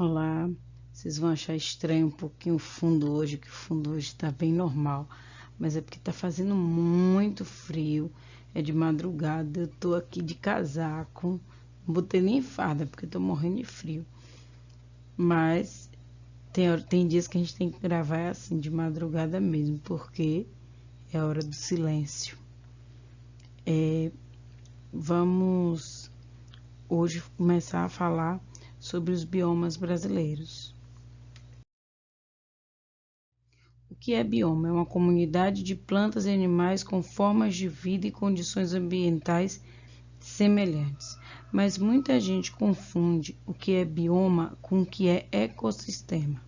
Olá, vocês vão achar estranho um pouquinho o fundo hoje, que o fundo hoje tá bem normal, mas é porque tá fazendo muito frio, é de madrugada, eu tô aqui de casaco, não botei nem farda porque eu tô morrendo de frio, mas tem dias que a gente tem que gravar assim, de madrugada mesmo, porque é a hora do silêncio. Vamos hoje começar a falar sobre os biomas brasileiros. O que é bioma? É uma comunidade de plantas e animais com formas de vida e condições ambientais semelhantes. Mas muita gente confunde o que é bioma com o que é ecossistema.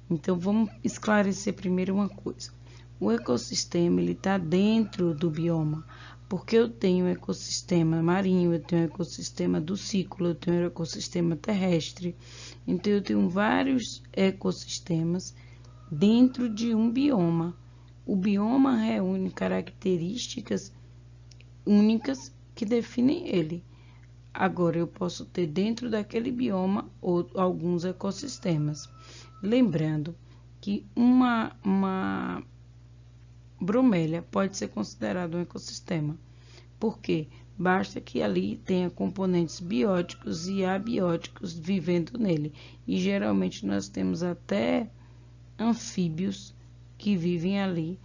Então vamos esclarecer primeiro uma coisa. O ecossistema ele está dentro do bioma, porque eu tenho ecossistema marinho, eu tenho ecossistema do ciclo, eu tenho ecossistema terrestre. Então eu tenho vários ecossistemas dentro de um bioma. O bioma reúne características únicas que definem ele. Agora, eu posso ter dentro daquele bioma alguns ecossistemas. Lembrando que uma bromélia pode ser considerada um ecossistema. Por quê? Basta que ali tenha componentes bióticos e abióticos vivendo nele. E geralmente nós temos até anfíbios que vivem ali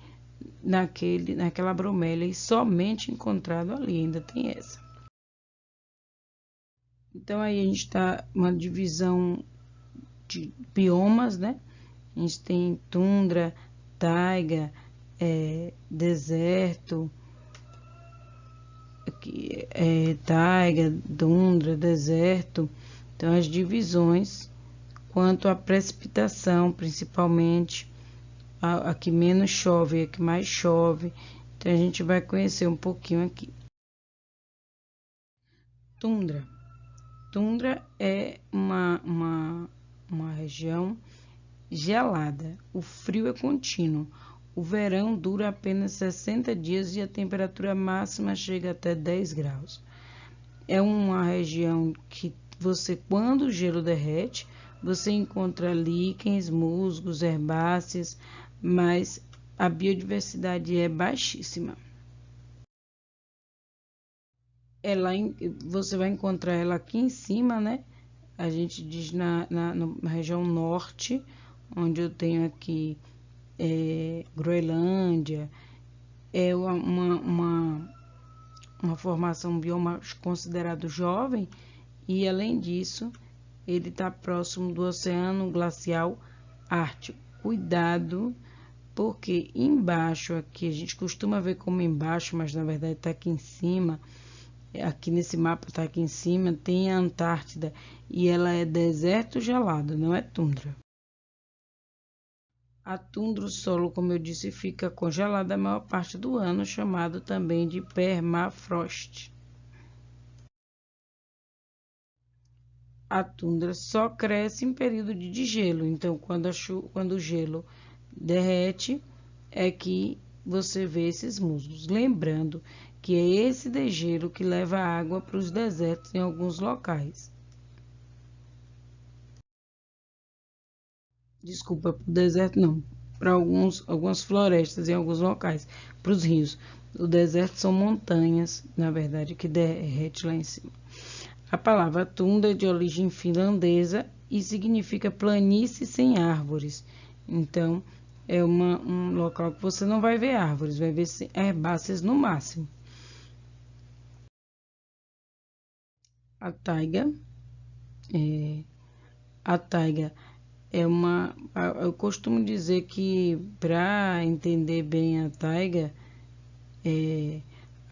naquela bromélia e somente encontrado ali, ainda tem essa. Então aí a gente está uma divisão de biomas, né? A gente tem tundra, taiga, deserto, taiga, tundra, deserto. Então as divisões quanto à precipitação, principalmente a que menos chove e a que mais chove. Então, a gente vai conhecer um pouquinho aqui. Tundra. Tundra é uma região gelada. O frio é contínuo. O verão dura apenas 60 dias e a temperatura máxima chega até 10 graus. É uma região que quando o gelo derrete, você encontra líquens, musgos, herbáceas, mas a biodiversidade é baixíssima. Você vai encontrar ela aqui em cima, né? A gente diz na região norte, onde eu tenho aqui Groenlândia, é uma formação bioma considerado jovem, e além disso, ele está próximo do Oceano Glacial Ártico. Cuidado, porque embaixo aqui, a gente costuma ver como embaixo, mas na verdade está aqui em cima, aqui nesse mapa está aqui em cima, tem a Antártida, e ela é deserto gelado, não é tundra. A tundra, o solo, como eu disse, fica congelado a maior parte do ano, chamado também de permafrost. A tundra só cresce em período de degelo, então quando o gelo derrete é que você vê esses musgos. Lembrando que é esse degelo que leva água para os desertos em alguns locais. Desculpa, para o deserto não, para algumas florestas em alguns locais, para os rios. O deserto são montanhas, na verdade, que derrete lá em cima. A palavra tundra é de origem finlandesa e significa planície sem árvores. Então, é um local que você não vai ver árvores, vai ver herbáceas no máximo. A taiga é eu costumo dizer que para entender bem a taiga,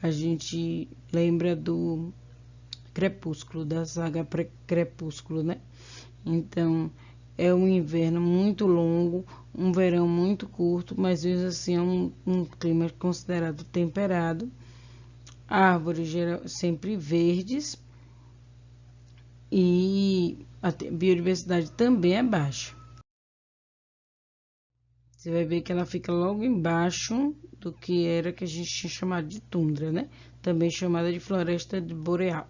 a gente lembra do Crepúsculo, da saga Crepúsculo, né? Então, é um inverno muito longo, um verão muito curto, mas mesmo assim é um clima considerado temperado. Árvores sempre verdes e a biodiversidade também é baixa. Você vai ver que ela fica logo embaixo do que era que a gente tinha chamado de tundra, né? Também chamada de floresta boreal.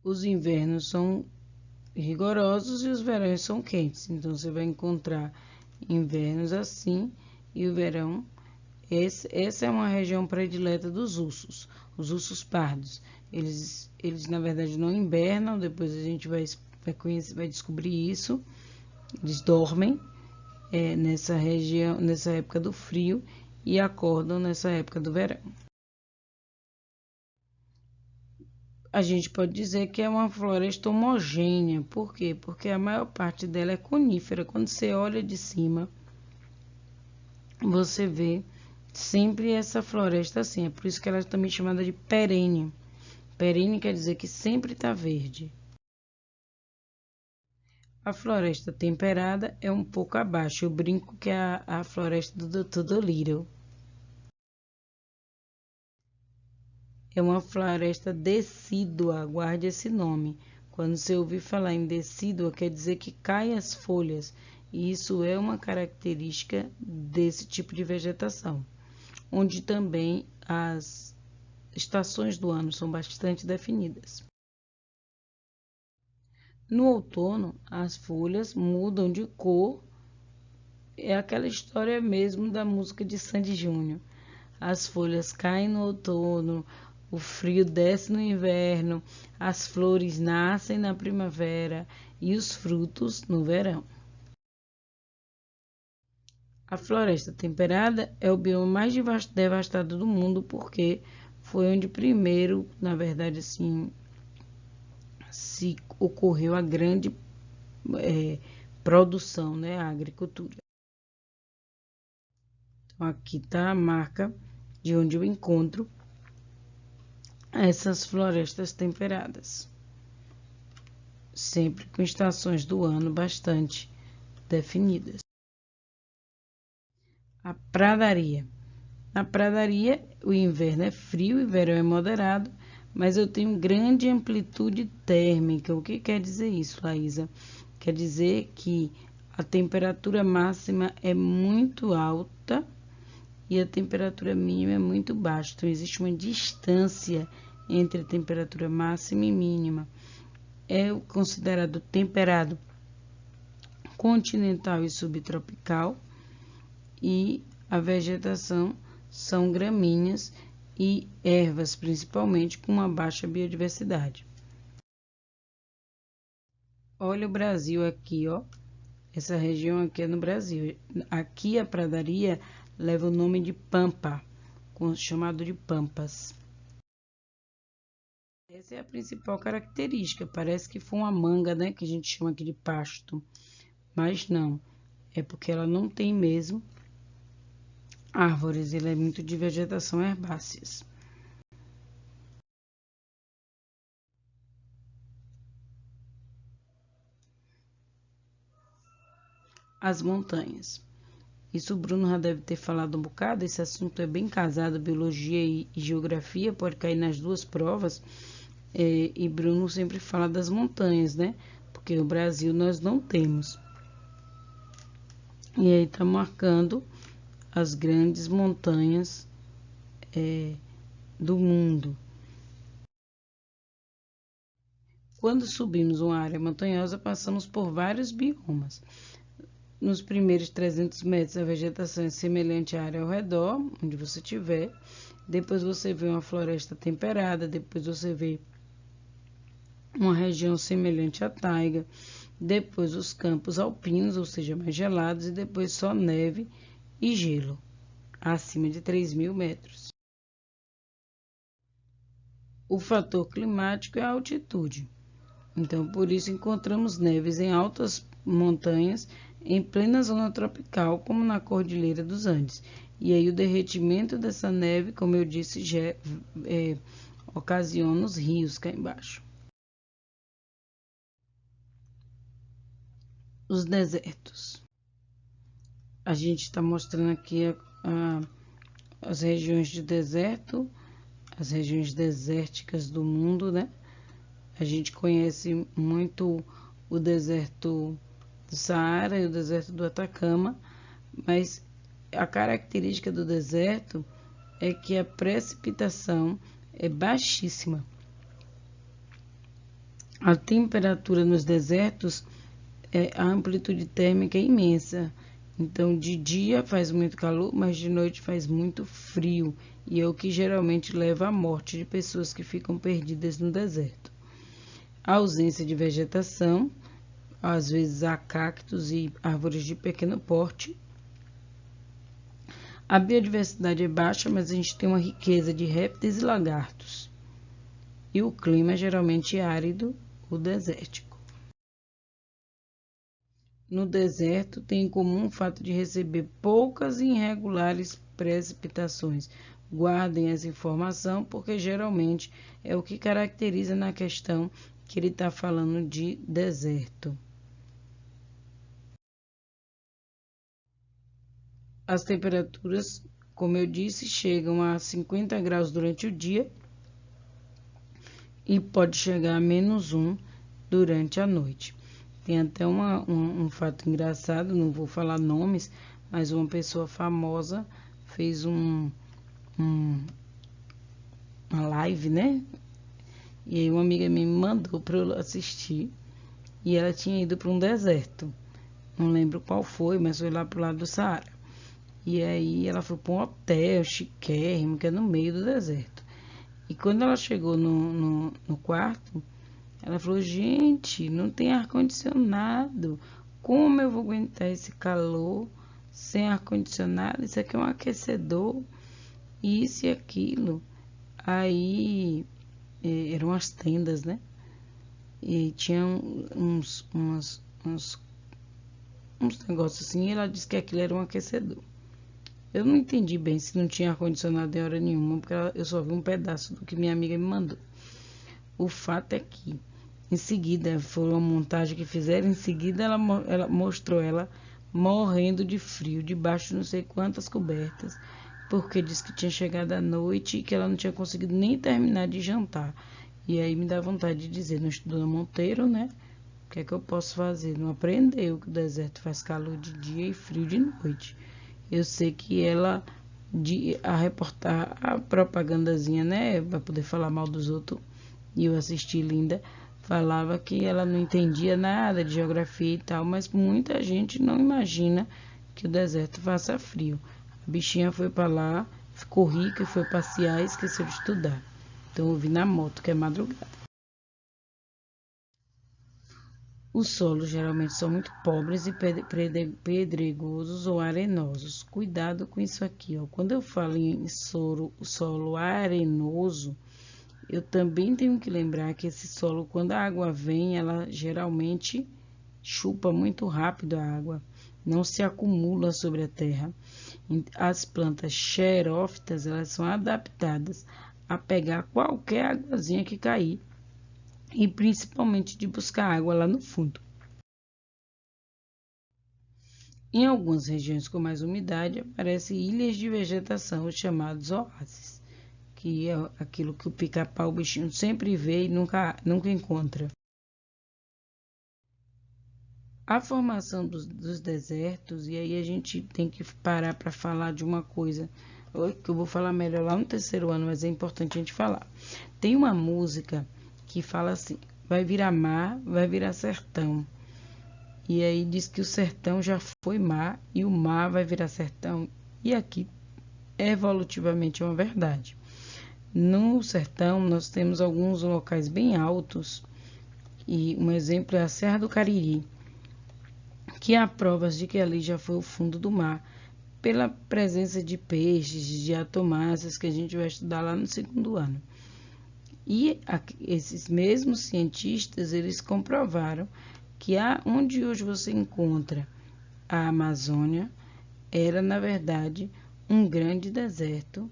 Os invernos são rigorosos e os verões são quentes. Então, você vai encontrar invernos assim e o verão. Essa é uma região predileta dos ursos, os ursos pardos. Eles na verdade não hibernam, depois a gente vai descobrir isso. Eles dormem nessa região, nessa época do frio e acordam nessa época do verão. A gente pode dizer que é uma floresta homogênea. Por quê? Porque a maior parte dela é conífera. Quando você olha de cima, você vê sempre essa floresta assim. É por isso que ela é também chamada de perene. Perene quer dizer que sempre está verde. A floresta temperada é um pouco abaixo. Eu brinco que é a floresta do Dr. Dolittle. É uma floresta decídua, guarde esse nome. Quando você ouvir falar em decídua, quer dizer que cai as folhas. E isso é uma característica desse tipo de vegetação, onde também as estações do ano são bastante definidas. No outono, as folhas mudam de cor. É aquela história mesmo da música de Sandy Júnior. As folhas caem no outono, o frio desce no inverno, as flores nascem na primavera e os frutos no verão. A floresta temperada é o bioma mais devastado do mundo porque foi onde primeiro, na verdade, assim, se ocorreu a grande produção, né, a agricultura. Então, aqui está a marca de onde eu encontro essas florestas temperadas, sempre com estações do ano bastante definidas. A pradaria. Na pradaria, o inverno é frio e o verão é moderado, mas eu tenho grande amplitude térmica. O que quer dizer isso, Laísa? Quer dizer que a temperatura máxima é muito alta e a temperatura mínima é muito baixa. Então, existe uma distância entre a temperatura máxima e mínima. É considerado temperado continental e subtropical e a vegetação são gramíneas e ervas, principalmente com uma baixa biodiversidade. Olha o Brasil aqui, ó. Essa região aqui é no Brasil. Aqui a pradaria leva o nome de Pampa, chamado de Pampas. Essa é a principal característica. Parece que foi uma manga, né, que a gente chama aqui de pasto. Mas não. É porque ela não tem mesmo árvores. Ela é muito de vegetação herbáceas. As montanhas. Isso o Bruno já deve ter falado um bocado. Esse assunto é bem casado, biologia e geografia. Pode cair nas duas provas. E Bruno sempre fala das montanhas, né? Porque o Brasil nós não temos. E aí está marcando as grandes montanhas do mundo. Quando subimos uma área montanhosa, passamos por vários biomas. Nos primeiros 300 metros, a vegetação é semelhante à área ao redor, onde você estiver. Depois você vê uma floresta temperada, depois você vê uma região semelhante à taiga, depois os campos alpinos, ou seja, mais gelados, e depois só neve e gelo, acima de 3.000 metros. O fator climático é a altitude. Então, por isso encontramos neves em altas montanhas, em plena zona tropical, como na Cordilheira dos Andes. E aí o derretimento dessa neve, como eu disse, já ocasiona os rios cá embaixo. Os desertos. A gente está mostrando aqui as regiões de deserto, as regiões desérticas do mundo, né? A gente conhece muito o deserto do Saara e o deserto do Atacama, mas a característica do deserto é que a precipitação é baixíssima. A temperatura nos desertos, a amplitude térmica é imensa. Então, de dia faz muito calor, mas de noite faz muito frio. E é o que geralmente leva à morte de pessoas que ficam perdidas no deserto. A ausência de vegetação, às vezes há cactos e árvores de pequeno porte. A biodiversidade é baixa, mas a gente tem uma riqueza de répteis e lagartos. E o clima é geralmente árido ou desértico. No deserto, tem em comum o fato de receber poucas e irregulares precipitações. Guardem essa informação, porque geralmente é o que caracteriza na questão que ele está falando de deserto. As temperaturas, como eu disse, chegam a 50 graus durante o dia e pode chegar a -1 durante a noite. Tem até um fato engraçado, não vou falar nomes, mas uma pessoa famosa fez uma live, né? E aí uma amiga minha me mandou para eu assistir e ela tinha ido para um deserto. Não lembro qual foi, mas foi lá pro lado do Saara. E aí ela foi para um hotel chiquérrimo, que é no meio do deserto. E quando ela chegou no quarto, ela falou, gente, não tem ar-condicionado. Como eu vou aguentar esse calor sem ar-condicionado? Isso aqui é um aquecedor, isso e aquilo. Aí eram as tendas, né? E tinha uns negócios assim, e ela disse que aquilo era um aquecedor. Eu não entendi bem se não tinha ar-condicionado em hora nenhuma, porque eu só vi um pedaço do que minha amiga me mandou. O fato é que, em seguida, foi uma montagem que fizeram, em seguida ela mostrou ela morrendo de frio, debaixo de não sei quantas cobertas, porque disse que tinha chegado à noite e que ela não tinha conseguido nem terminar de jantar. E aí me dá vontade de dizer, não estudou na Monteiro, né? O que é que eu posso fazer? Não aprendeu que o deserto faz calor de dia e frio de noite. Eu sei que ela, a propagandazinha, né, para poder falar mal dos outros, e eu assisti Linda, falava que ela não entendia nada de geografia e tal, mas muita gente não imagina que o deserto faça frio. A bichinha foi para lá, ficou rica, foi passear e esqueceu de estudar. Então eu vi na moto, que é madrugada. Os solos geralmente são muito pobres e pedregosos ou arenosos. Cuidado com isso aqui, ó. Quando eu falo em solo arenoso, eu também tenho que lembrar que esse solo, quando a água vem, ela geralmente chupa muito rápido a água, não se acumula sobre a terra. As plantas xerófitas, elas são adaptadas a pegar qualquer águazinha que cair e principalmente de buscar água lá no fundo. Em algumas regiões com mais umidade, aparecem ilhas de vegetação, chamados oásis, que é aquilo que o pica-pau, o bichinho, sempre vê e nunca encontra. A formação dos desertos, e aí a gente tem que parar para falar de uma coisa, que eu vou falar melhor lá no terceiro ano, mas é importante a gente falar. Tem uma música que fala assim, vai virar mar, vai virar sertão. E aí diz que o sertão já foi mar e o mar vai virar sertão. E aqui, evolutivamente, é uma verdade. No sertão, nós temos alguns locais bem altos, e um exemplo é a Serra do Cariri, que há provas de que ali já foi o fundo do mar, pela presença de peixes, de diatomáceas, que a gente vai estudar lá no segundo ano. E esses mesmos cientistas, eles comprovaram que onde hoje você encontra a Amazônia era, na verdade, um grande deserto.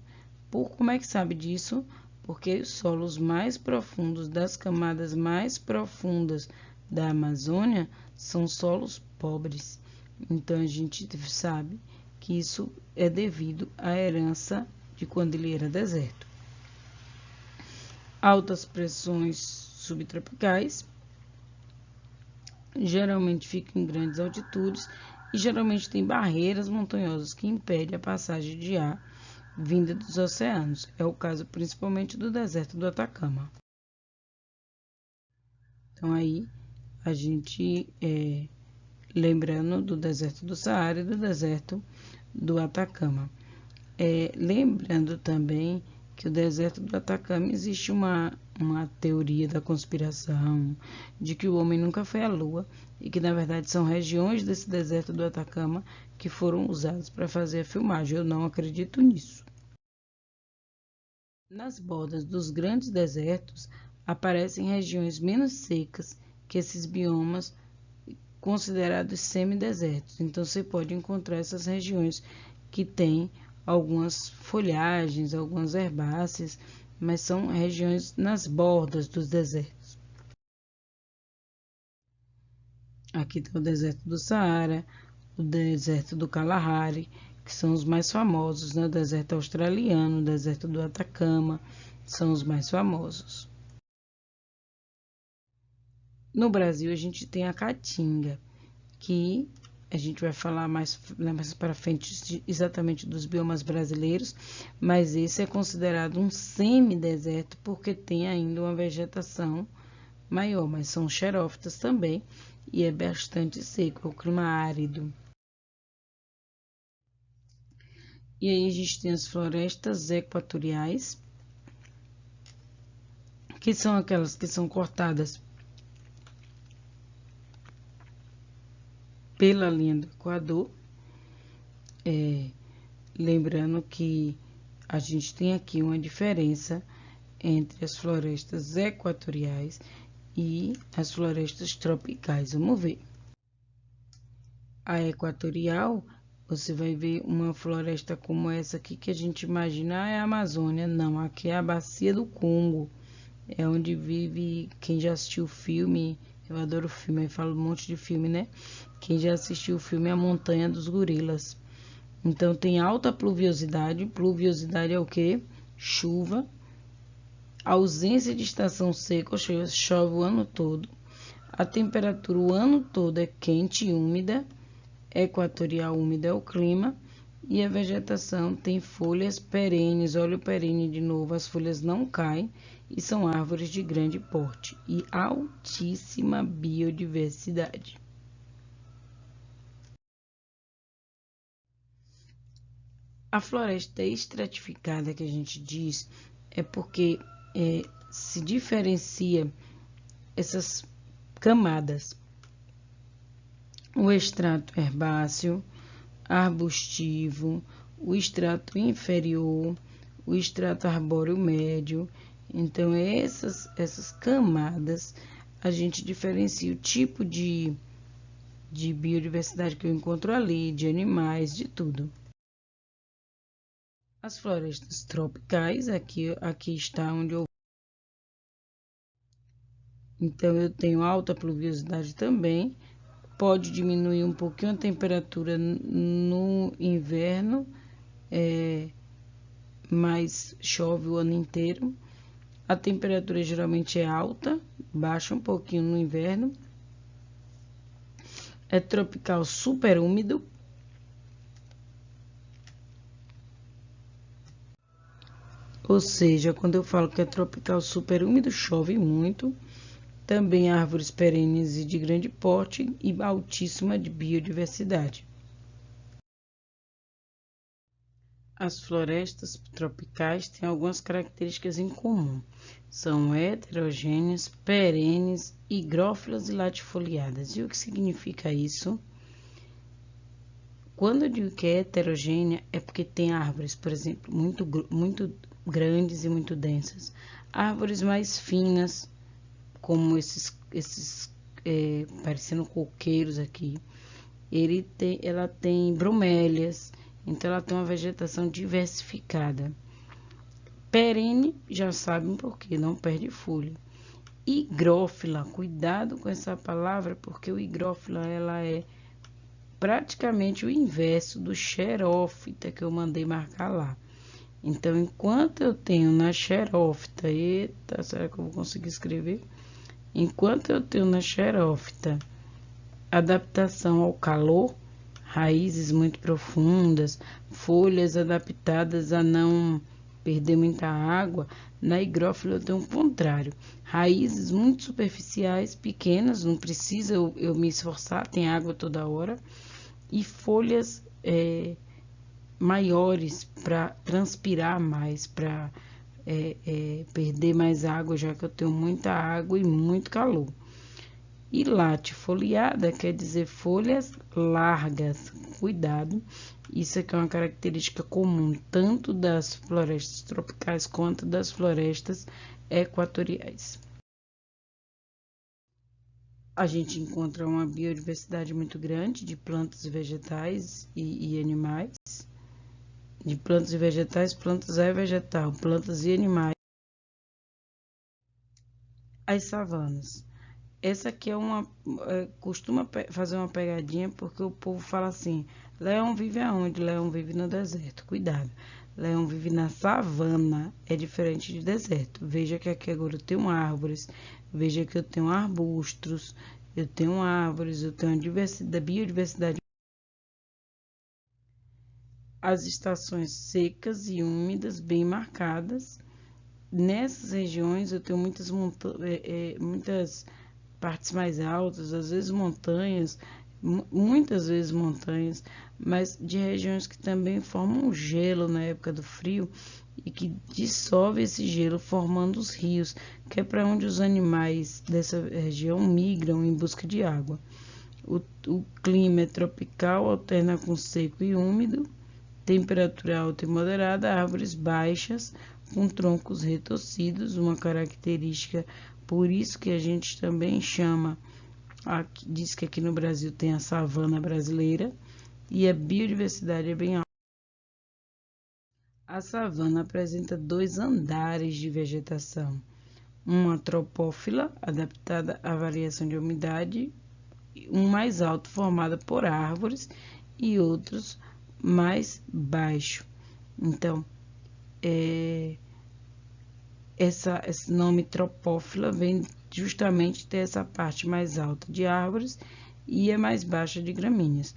Como é que sabe disso? Porque os solos mais profundos, das camadas mais profundas da Amazônia, são solos pobres. Então, a gente sabe que isso é devido à herança de quando ele era deserto. Altas pressões subtropicais, geralmente ficam em grandes altitudes e geralmente tem barreiras montanhosas que impedem a passagem de ar vinda dos oceanos. É o caso principalmente do deserto do Atacama. Então, aí, a gente, lembrando do deserto do Saara e do deserto do Atacama. Lembrando também que o deserto do Atacama existe uma teoria da conspiração de que o homem nunca foi à Lua e que, na verdade, são regiões desse deserto do Atacama que foram usadas para fazer a filmagem. Eu não acredito nisso. Nas bordas dos grandes desertos aparecem regiões menos secas que esses biomas considerados semidesertos. Então, você pode encontrar essas regiões que têm algumas folhagens, algumas herbáceas, mas são regiões nas bordas dos desertos. Aqui tem o deserto do Saara, o deserto do Kalahari, que são os mais famosos, né? O deserto australiano, o deserto do Atacama, são os mais famosos. No Brasil, a gente tem a Caatinga, que a gente vai falar mais para frente exatamente dos biomas brasileiros, mas esse é considerado um semideserto porque tem ainda uma vegetação maior, mas são xerófitas também e é bastante seco, é o clima árido. E aí a gente tem as florestas equatoriais, que são aquelas que são cortadas pela linha do Equador. Lembrando que a gente tem aqui uma diferença entre as florestas equatoriais e as florestas tropicais. Vamos ver. A equatorial, você vai ver uma floresta como essa aqui que a gente imagina é a Amazônia. Não, aqui é a Bacia do Congo. É onde vive quem já assistiu o filme. Eu adoro filme, aí falo um monte de filme, né? Quem já assistiu o filme A Montanha dos Gorilas. Então, tem alta pluviosidade. Pluviosidade é o quê? Chuva. Ausência de estação seca, chove o ano todo. A temperatura o ano todo é quente e úmida. Equatorial úmida é o clima. E a vegetação tem folhas perenes, óleo perene de novo, as folhas não caem e são árvores de grande porte e altíssima biodiversidade. A floresta estratificada que a gente diz é porque se diferencia essas camadas. O extrato herbáceo, arbustivo, o extrato inferior, o extrato arbóreo médio. Então, essas camadas, a gente diferencia o tipo de biodiversidade que eu encontro ali, de animais, de tudo. As florestas tropicais, aqui está onde eu... Então, eu tenho alta pluviosidade também. Pode diminuir um pouquinho a temperatura no inverno, mas chove o ano inteiro. A temperatura geralmente é alta, baixa um pouquinho no inverno. É tropical super úmido. Ou seja, quando eu falo que é tropical super úmido, chove muito. Também árvores perenes e de grande porte e altíssima de biodiversidade. As florestas tropicais têm algumas características em comum. São heterogêneas, perenes, higrófilas e latifoliadas. E o que significa isso? Quando eu digo que é heterogênea, é porque tem árvores, por exemplo, muito grandes e muito densas. Árvores mais finas, como esses parecendo coqueiros aqui. Ela tem bromélias, então ela tem uma vegetação diversificada. Perene, já sabem por quê, não perde folha. Higrófila, cuidado com essa palavra, porque o higrófila ela é praticamente o inverso do xerófita que eu mandei marcar lá. Então, enquanto eu tenho na xerófita, eita, será que eu vou conseguir escrever? Enquanto eu tenho na xerófita adaptação ao calor, raízes muito profundas, folhas adaptadas a não perder muita água, na higrófila eu tenho o contrário. Raízes muito superficiais, pequenas, não precisa eu me esforçar, tem água toda hora. E folhas maiores para transpirar mais, para perder mais água, já que eu tenho muita água e muito calor. E latifoliada quer dizer folhas largas. Cuidado, isso aqui é uma característica comum tanto das florestas tropicais quanto das florestas equatoriais. A gente encontra uma biodiversidade muito grande de plantas e vegetais e animais. De plantas e vegetais, plantas é vegetal, plantas e animais. As savanas. Essa aqui costuma fazer uma pegadinha, porque o povo fala assim, leão vive aonde? Leão vive no deserto. Cuidado, leão vive na savana, é diferente de deserto. Veja que aqui agora eu tenho árvores, veja que eu tenho arbustos, eu tenho árvores, eu tenho a biodiversidade. As estações secas e úmidas bem marcadas. Nessas regiões eu tenho muitas partes mais altas, às vezes montanhas, muitas vezes montanhas, mas de regiões que também formam gelo na época do frio e que dissolve esse gelo formando os rios, que é para onde os animais dessa região migram em busca de água. O clima é tropical, alterna com seco e úmido, temperatura alta e moderada, árvores baixas, com troncos retorcidos, uma característica, por isso que a gente também chama, diz que aqui no Brasil tem a savana brasileira, e a biodiversidade é bem alta. A savana apresenta 2 andares de vegetação, uma tropófila, adaptada à variação de umidade, um mais alto formado por árvores e outros mais baixo. Então, esse nome tropófila vem justamente ter essa parte mais alta de árvores e a mais baixa de gramíneas.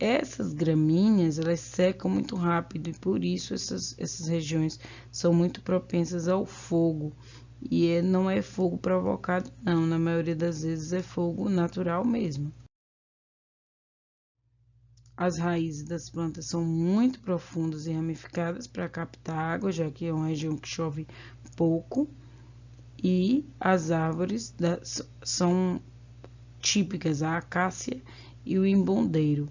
Essas gramíneas, elas secam muito rápido e por isso essas regiões são muito propensas ao fogo. E não é fogo provocado, não, na maioria das vezes é fogo natural mesmo. As raízes das plantas são muito profundas e ramificadas para captar água, já que é uma região que chove pouco. E as árvores são típicas, a acácia e o imbondeiro.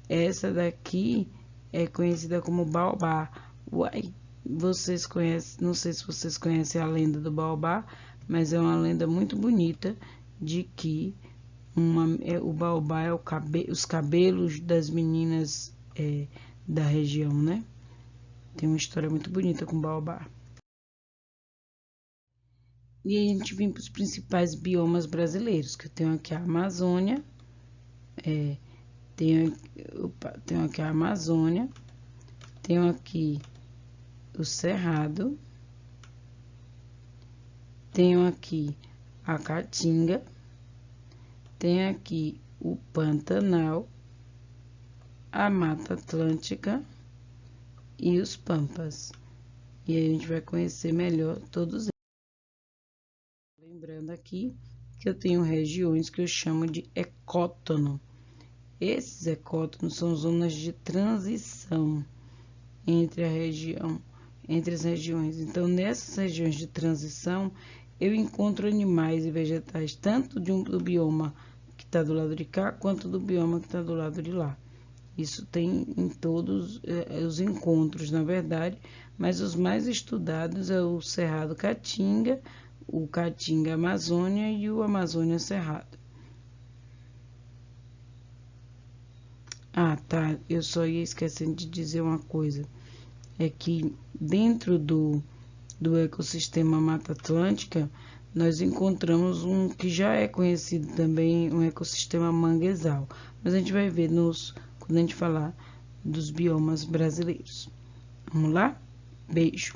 Essa daqui é conhecida como baobá. Uai, vocês conhecem, não sei se vocês conhecem a lenda do baobá, mas é uma lenda muito bonita de que o baobá é os cabelos das meninas da região, né? Tem uma história muito bonita com o baobá. E aí a gente vem para os principais biomas brasileiros, que eu tenho aqui a Amazônia, tenho aqui a Amazônia, tenho aqui o Cerrado, tenho aqui a Caatinga, tenho aqui o Pantanal, a Mata Atlântica e os Pampas. E aí a gente vai conhecer melhor todos eles. Lembrando aqui que eu tenho regiões que eu chamo de ecótono. Esses ecótonos são zonas de transição entre as regiões. Então, nessas regiões de transição, eu encontro animais e vegetais tanto do bioma que está do lado de cá, quanto do bioma que está do lado de lá. Isso tem em todos os encontros, na verdade, mas os mais estudados é o Cerrado Caatinga, o Caatinga Amazônia e o Amazônia Cerrado. Ah, tá, eu só ia esquecendo de dizer uma coisa, é que dentro do ecossistema Mata Atlântica, nós encontramos um que já é conhecido também, um ecossistema manguezal, mas a gente vai ver quando a gente falar dos biomas brasileiros. Vamos lá? Beijo!